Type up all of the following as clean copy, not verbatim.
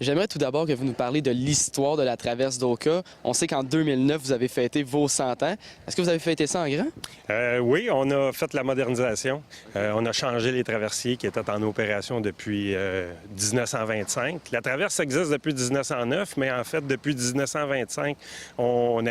J'aimerais tout d'abord que vous nous parliez de l'histoire de la traverse d'Oka. On sait qu'en 2009, vous avez fêté vos 100 ans. Est-ce que vous avez fêté ça en grand? Oui, on a fait la modernisation. On a changé les traversiers qui étaient en opération depuis 1925. La traverse existe depuis 1909, mais en fait, depuis 1925, on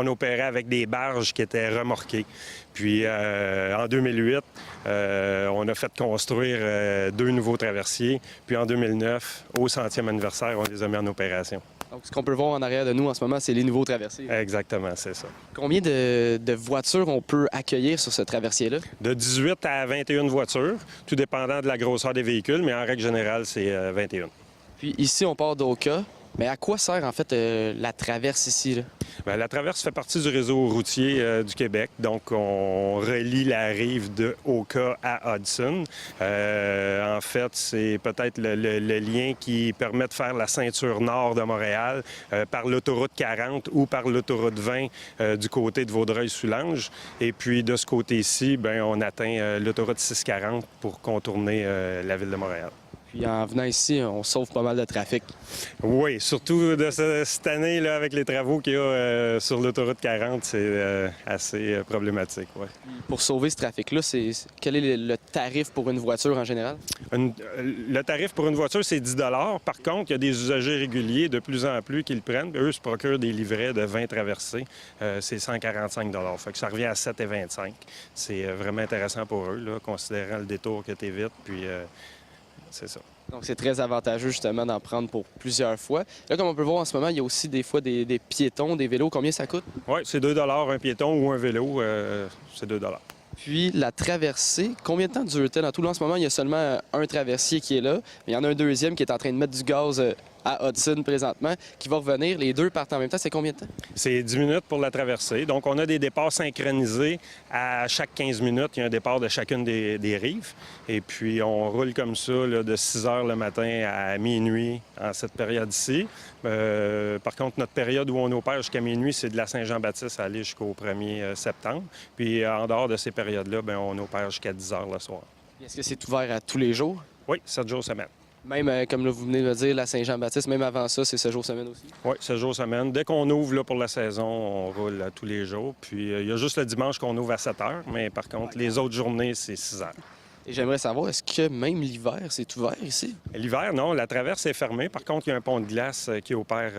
opérait avec des barges qui étaient remorquées. Puis en 2008, on a fait construire 2 nouveaux traversiers. Puis en 2009, au 100e anniversaire, on les a mis en opération. Donc, ce qu'on peut voir en arrière de nous en ce moment, c'est les nouveaux traversiers. Exactement, c'est ça. Combien de voitures on peut accueillir sur ce traversier-là? De 18 à 21 voitures, tout dépendant de la grosseur des véhicules, mais en règle générale, c'est 21. Puis ici, on part d'Oka. Mais à quoi sert en fait la traverse ici, là? Bien, la traverse fait partie du réseau routier du Québec. Donc, on relie la rive de Oka à Hudson. En fait, c'est peut-être le lien qui permet de faire la ceinture nord de Montréal par l'autoroute 40 ou par l'autoroute 20 du côté de Vaudreuil-Soulanges. Et puis, de ce côté-ci, bien, on atteint l'autoroute 640 pour contourner la ville de Montréal. Puis en venant ici, on sauve pas mal de trafic. Oui, surtout de cette année là, avec les travaux qu'il y a sur l'autoroute 40, c'est assez problématique. Ouais. Pour sauver ce trafic-là, quel est le tarif pour une voiture en général? Le tarif pour une voiture, c'est 10 $. Par contre, il y a des usagers réguliers de plus en plus qui le prennent. Eux se procurent des livrets de 20 traversées. C'est 145 $. Fait que ça revient à 7,25 $. C'est vraiment intéressant pour eux, là, considérant le détour que tu évites. Puis, c'est ça. Donc, c'est très avantageux, justement, d'en prendre pour plusieurs fois. Là, comme on peut voir en ce moment, il y a aussi des fois des piétons, des vélos. Combien ça coûte? Oui, c'est 2 $ un piéton ou un vélo, c'est 2 $. Puis, la traversée, combien de temps dure-t-elle? En tout, là, en ce moment, il y a seulement un traversier qui est là. Mais il y en a un deuxième qui est en train de mettre du gaz à Hudson présentement, qui va revenir. Les deux partent en même temps. C'est combien de temps? C'est 10 minutes pour la traversée. Donc, on a des départs synchronisés. À chaque 15 minutes, il y a un départ de chacune des rives. Et puis, on roule comme ça là, de 6 heures le matin à minuit en cette période-ci. Par contre, notre période où on opère jusqu'à minuit, c'est de la Saint-Jean-Baptiste à aller jusqu'au 1er septembre. Puis, en dehors de ces périodes-là, bien, on opère jusqu'à 10 heures le soir. Est-ce que c'est ouvert à tous les jours? Oui, 7 jours semaine. Même, comme là, vous venez de le dire, la Saint-Jean-Baptiste, même avant ça, c'est 7 jours semaine aussi? Oui, 7 jours semaine. Dès qu'on ouvre là, pour la saison, on roule tous les jours. Puis il y a juste le dimanche qu'on ouvre à 7 heures, mais par contre, les autres journées, c'est 6 heures. Et j'aimerais savoir, est-ce que même l'hiver, c'est ouvert ici? L'hiver, non. La traverse est fermée. Par contre, il y a un pont de glace qui opère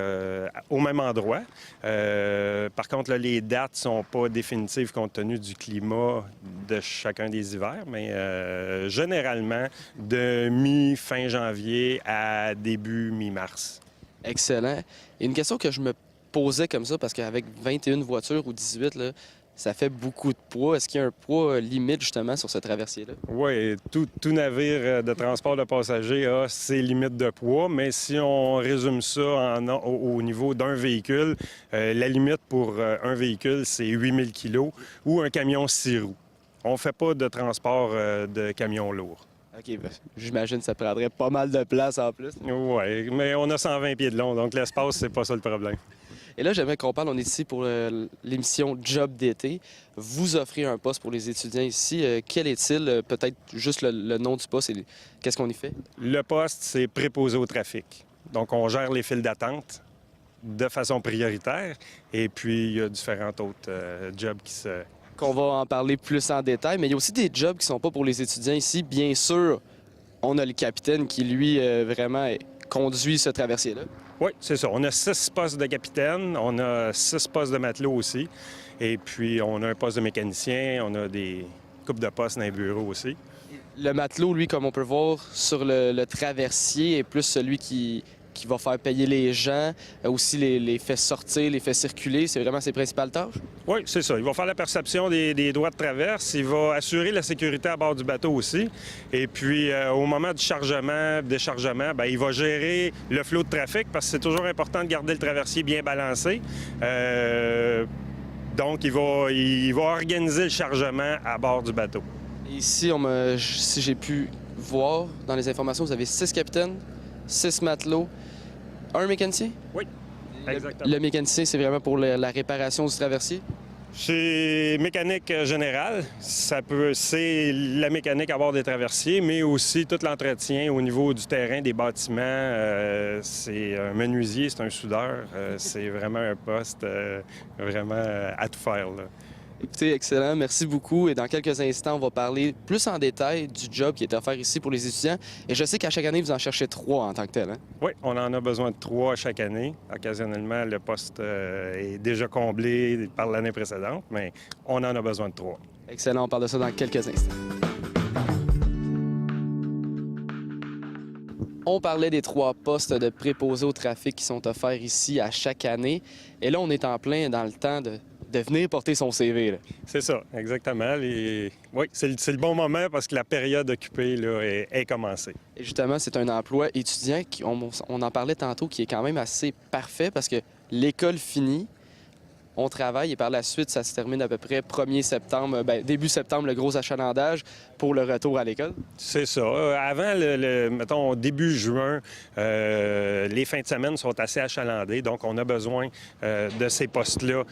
au même endroit. Par contre, là, les dates ne sont pas définitives compte tenu du climat de chacun des hivers, mais généralement, de mi-fin janvier à début mi-mars. Excellent. Et une question que je me posais comme ça, parce qu'avec 21 voitures ou 18, là, ça fait beaucoup de poids. Est-ce qu'il y a un poids limite, justement, sur ce traversier-là? Oui, tout navire de transport de passagers a ses limites de poids, mais si on résume ça au niveau d'un véhicule, la limite pour un véhicule, c'est 8000 kg ou un camion 6 roues. On ne fait pas de transport de camions lourds. OK, bien, j'imagine que ça prendrait pas mal de place en plus. Oui, mais on a 120 pieds de long, donc l'espace, c'est pas ça le problème. Et là, j'aimerais qu'on parle, on est ici pour l'émission Job d'été. Vous offrez un poste pour les étudiants ici. Quel est-il? Peut-être juste le nom du poste et qu'est-ce qu'on y fait? Le poste, c'est préposé au trafic. Donc, on gère les files d'attente de façon prioritaire. Et puis, il y a différents autres jobs qui se... Qu'on va en parler plus en détail, mais il y a aussi des jobs qui ne sont pas pour les étudiants ici. Bien sûr, on a le capitaine qui, lui, vraiment conduit ce traversier-là. Oui, c'est ça. On a 6 postes de capitaine, on a 6 postes de matelot aussi. Et puis, on a un poste de mécanicien, on a des coupes de postes dans les bureaux aussi. Le matelot, lui, comme on peut voir sur le traversier, est plus celui qui va faire payer les gens, aussi les fait sortir, les fait circuler. C'est vraiment ses principales tâches? Oui, c'est ça. Il va faire la perception des droits de traverse. Il va assurer la sécurité à bord du bateau aussi. Et puis, au moment du chargement, déchargement, bien, il va gérer le flot de trafic parce que c'est toujours important de garder le traversier bien balancé. Donc, il va organiser le chargement à bord du bateau. Et ici, si j'ai pu voir dans les informations, vous avez 6 capitaines, 6 matelots, un mécanicien? Oui, exactement. Le mécanicien, c'est vraiment pour la réparation du traversier? C'est mécanique générale. C'est la mécanique à bord des traversiers, mais aussi tout l'entretien au niveau du terrain, des bâtiments. C'est un menuisier, c'est un soudeur. C'est vraiment un poste vraiment à tout faire, là. Écoutez, excellent, merci beaucoup. Et dans quelques instants, on va parler plus en détail du job qui est offert ici pour les étudiants. Et je sais qu'à chaque année, vous en cherchez 3 en tant que tel, hein? Oui, on en a besoin de 3 chaque année. Occasionnellement, le poste est déjà comblé par l'année précédente, mais on en a besoin de 3. Excellent, on parle de ça dans quelques instants. On parlait des 3 postes de préposés au trafic qui sont offerts ici à chaque année. Et là, on est en plein dans le temps de venir porter son CV, là. C'est ça, exactement. Oui, c'est le bon moment parce que la période occupée là, est commencée. Et justement, c'est un emploi étudiant, on en parlait tantôt, qui est quand même assez parfait parce que l'école finit, on travaille et par la suite, ça se termine à peu près 1er septembre, début septembre, le gros achalandage pour le retour à l'école. C'est ça. Avant, mettons, début juin, les fins de semaine sont assez achalandées, donc on a besoin de ces postes-là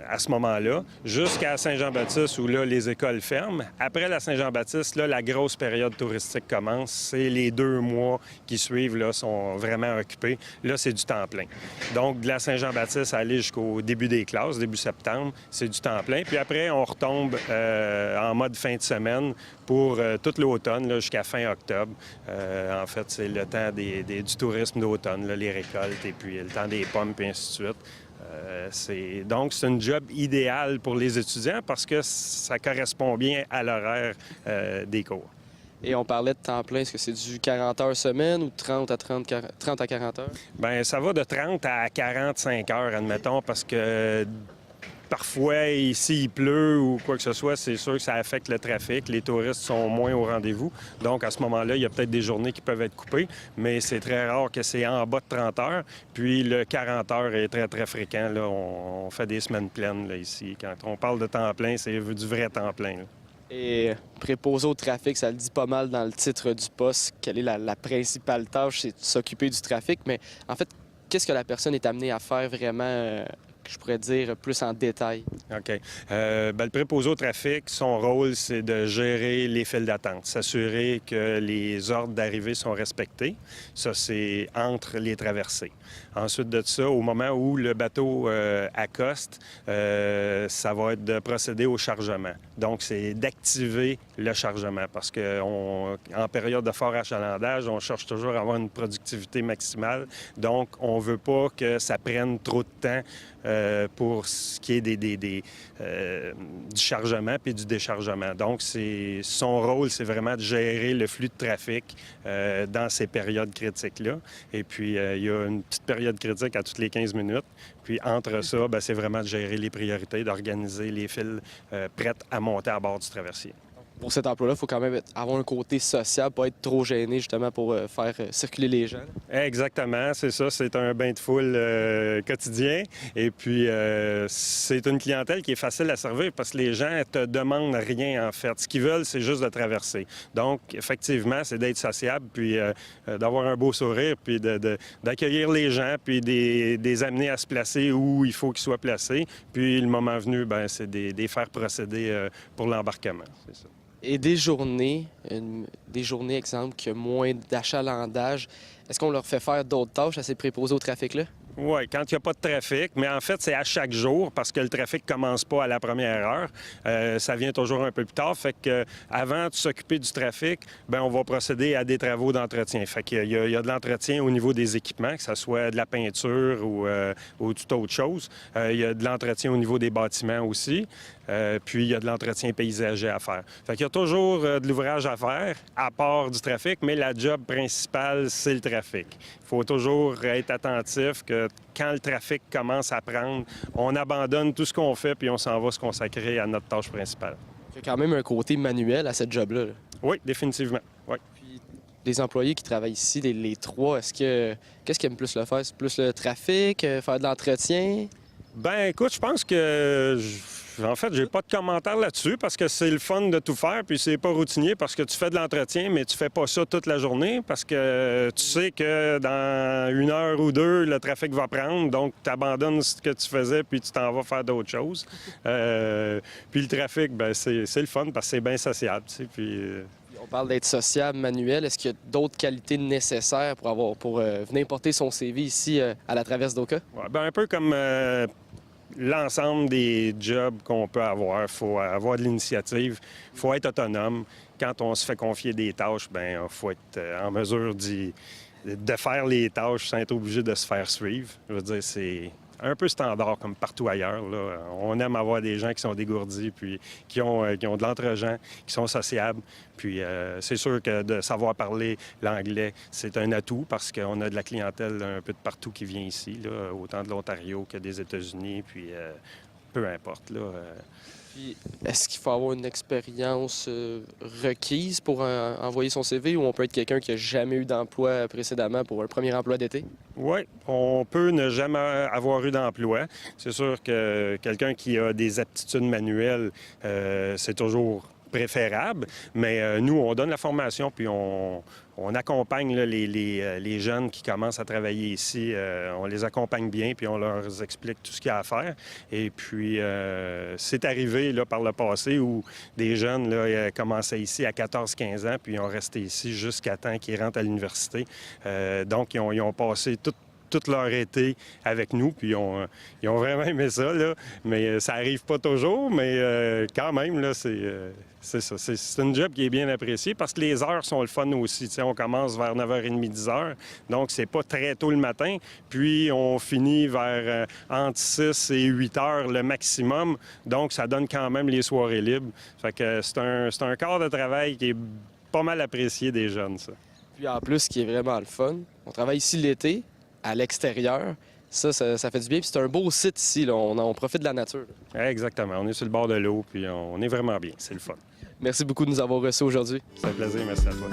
à ce moment-là, jusqu'à Saint-Jean-Baptiste où là, les écoles ferment. Après la Saint-Jean-Baptiste, là, la grosse période touristique commence. C'est les 2 mois qui suivent, là, sont vraiment occupés. Là, c'est du temps plein. Donc, de la Saint-Jean-Baptiste à aller jusqu'au début des classes, début septembre, c'est du temps plein. Puis après, on retombe en mode fin de semaine pour tout l'automne, là, jusqu'à fin octobre. En fait, c'est le temps du tourisme d'automne, là, les récoltes et puis le temps des pommes, puis ainsi de suite. Donc, c'est un job idéal pour les étudiants parce que ça correspond bien à l'horaire des cours. Et on parlait de temps plein, est-ce que c'est du 40 heures semaine ou 30 à 40 heures? Bien, ça va de 30 à 45 heures, admettons, parce que parfois, ici, il pleut ou quoi que ce soit, c'est sûr que ça affecte le trafic. Les touristes sont moins au rendez-vous. Donc, à ce moment-là, il y a peut-être des journées qui peuvent être coupées, mais c'est très rare que c'est en bas de 30 heures. Puis, le 40 heures est très, très fréquent. Là, on fait des semaines pleines là, ici. Quand on parle de temps plein, c'est du vrai temps plein, là. Et préposé au trafic, ça le dit pas mal dans le titre du poste. Quelle est la principale tâche? C'est de s'occuper du trafic. Mais en fait, qu'est-ce que la personne est amenée à faire vraiment, que je pourrais dire, plus en détail? OK. Le préposé au trafic, son rôle, c'est de gérer les files d'attente, s'assurer que les ordres d'arrivée sont respectés. Ça, c'est entre les traversées. Ensuite de ça, au moment où le bateau accoste, ça va être de procéder au chargement. Donc, c'est d'activer le chargement parce qu'en période de fort achalandage, on cherche toujours à avoir une productivité maximale. Donc, on ne veut pas que ça prenne trop de temps pour ce qui est du chargement puis du déchargement. Donc, son rôle, c'est vraiment de gérer le flux de trafic dans ces périodes critiques-là. Et puis, il y a une petite période critique à toutes les 15 minutes. Puis, entre ça, c'est vraiment de gérer les priorités, d'organiser les files prêtes à monter à bord du traversier. Pour cet emploi-là, il faut quand même avoir un côté social, pas être trop gêné justement pour faire circuler les gens. Exactement, c'est ça. C'est un bain de foule quotidien. Et puis, c'est une clientèle qui est facile à servir parce que les gens ne te demandent rien, en fait. Ce qu'ils veulent, c'est juste de traverser. Donc, effectivement, c'est d'être sociable, puis d'avoir un beau sourire, puis d'accueillir les gens, puis des amener à se placer où il faut qu'ils soient placés. Puis, le moment venu, c'est des faire procéder pour l'embarquement. C'est ça. Et des journées, exemple, qui ont moins d'achalandage, est-ce qu'on leur fait faire d'autres tâches à ces préposés au trafic-là? Oui, quand il n'y a pas de trafic, mais en fait, c'est à chaque jour parce que le trafic ne commence pas à la première heure. Ça vient toujours un peu plus tard. Fait que avant de s'occuper du trafic, on va procéder à des travaux d'entretien. Fait qu'il y a de l'entretien au niveau des équipements, que ce soit de la peinture ou toute autre chose. Il y a de l'entretien au niveau des bâtiments aussi. Puis, il y a de l'entretien paysager à faire. Fait qu'il y a toujours de l'ouvrage à faire, à part du trafic, mais la job principale, c'est le trafic. Il faut toujours être attentif que quand le trafic commence à prendre, on abandonne tout ce qu'on fait puis on s'en va se consacrer à notre tâche principale. Il y a quand même un côté manuel à cette job-là. Oui, définitivement. Oui. Puis, les employés qui travaillent ici, les 3, qu'est-ce qu'ils aiment plus le faire? C'est plus le trafic, faire de l'entretien? Écoute, je pense que En fait, j'ai pas de commentaire là-dessus parce que c'est le fun de tout faire, puis c'est pas routinier parce que tu fais de l'entretien, mais tu fais pas ça toute la journée parce que tu sais que dans 1 heure ou 2, le trafic va prendre, donc tu abandonnes ce que tu faisais puis tu t'en vas faire d'autres choses. Puis le trafic, ben c'est le fun parce que c'est bien sociable, tu sais, puis... On parle d'être sociable, Manuel. Est-ce qu'il y a d'autres qualités nécessaires pour venir porter son CV ici à la Traverse d'Oka? Ouais, ben un peu comme l'ensemble des jobs qu'on peut avoir. Il faut avoir de l'initiative, il faut être autonome. Quand on se fait confier des tâches, ben il faut être en mesure de faire les tâches sans être obligé de se faire suivre. Je veux dire, c'est un peu standard comme partout ailleurs, là. On aime avoir des gens qui sont dégourdis, puis qui ont de l'entre-gens, qui sont sociables. Puis c'est sûr que de savoir parler l'anglais, c'est un atout parce qu'on a de la clientèle un peu de partout qui vient ici, là, autant de l'Ontario que des États-Unis, puis peu importe, là. Puis, est-ce qu'il faut avoir une expérience requise pour envoyer son CV ou on peut être quelqu'un qui n'a jamais eu d'emploi précédemment pour un premier emploi d'été? Oui, on peut ne jamais avoir eu d'emploi. C'est sûr que quelqu'un qui a des aptitudes manuelles, c'est toujours préférable, mais nous, on donne la formation puis on accompagne là, les jeunes qui commencent à travailler ici. On les accompagne bien puis on leur explique tout ce qu'il y a à faire. Et puis, c'est arrivé là, par le passé où des jeunes là, commençaient ici à 14-15 ans puis ils ont resté ici jusqu'à temps qu'ils rentrent à l'université. Donc, ils ont passé tout leur été avec nous, puis ils ont vraiment aimé ça, là. Mais ça arrive pas toujours, mais quand même, là, c'est ça. C'est une job qui est bien appréciée parce que les heures sont le fun aussi. T'sais, on commence vers 9h30, 10h, donc c'est pas très tôt le matin, puis on finit vers entre 6 et 8h le maximum, donc ça donne quand même les soirées libres. Fait que c'est un quart de travail qui est pas mal apprécié des jeunes, ça. Puis en plus, ce qui est vraiment le fun, on travaille ici l'été, à l'extérieur. Ça fait du bien. Puis c'est un beau site ici. Là. On profite de la nature. Exactement. On est sur le bord de l'eau, puis on est vraiment bien. C'est le fun. Merci beaucoup de nous avoir reçus aujourd'hui. C'est un plaisir. Merci à toi.